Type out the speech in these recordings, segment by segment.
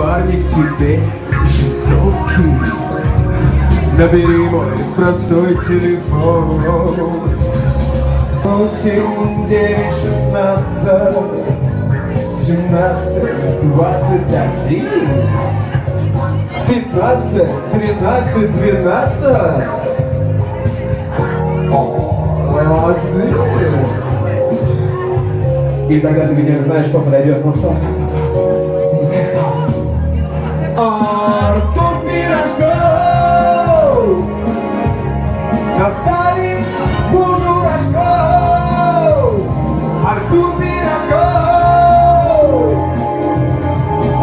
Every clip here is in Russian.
Парни к тебе жестокий. Набери мой простой телефон. 8, 9, 16, 17, 21, 15, 13, 12. Молодцы! И тогда ты, видимо, знаешь, что подойдет. Ну кто? Не знаю, кто. Артур Пирожков наставит мужу Рожков. Артур Пирожков,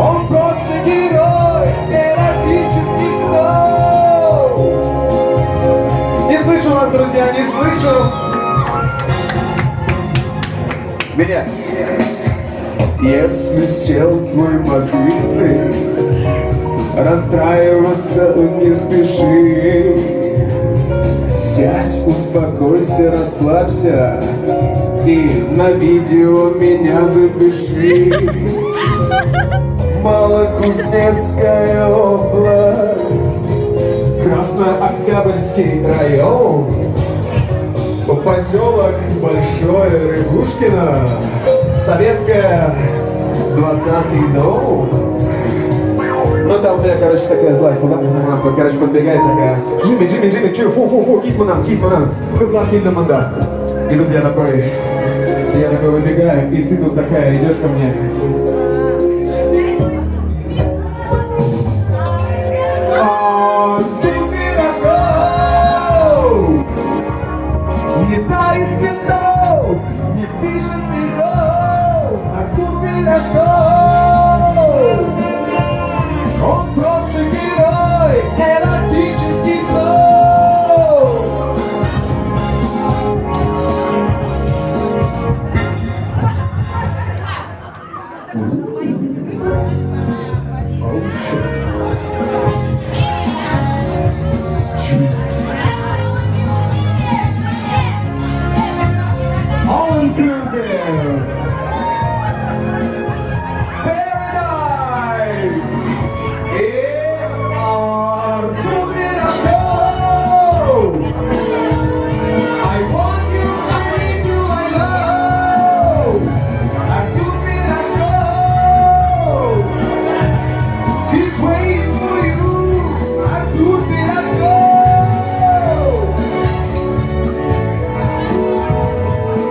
он просто герой эротических снов. Не слышу вас, друзья, не слышу. Меня. Если сел твой мобильный, расстраиваться не спеши. Сядь, успокойся, расслабься и на видео меня запиши. Малокузнецкая область, Краснооктябрьский район, поселок Большое Рыбушкино, Советская, 20-й дом. Ну там у меня, короче, такая злая собака, короче, подбегает такая: Джимми, Джимми, Джимми, чё, фу, китманам, козла киднаманда. И тут я такой выбегаю, и ты тут такая идешь ко мне. Не дарит цветов, не пишет стихов, Артур Пирожков. Он просто герой эротических снов.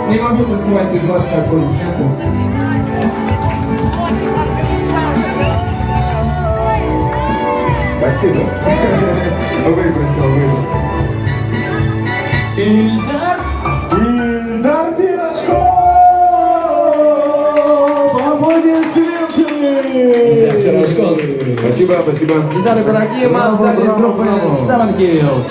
Не могу танцевать без вас такой света. Спасибо. Выбросил. Ильдар Пирожков! Аплодисменты! Ильдар Пирожков. Спасибо. Ильдар Ибрагимов, солист группы Seven Kills.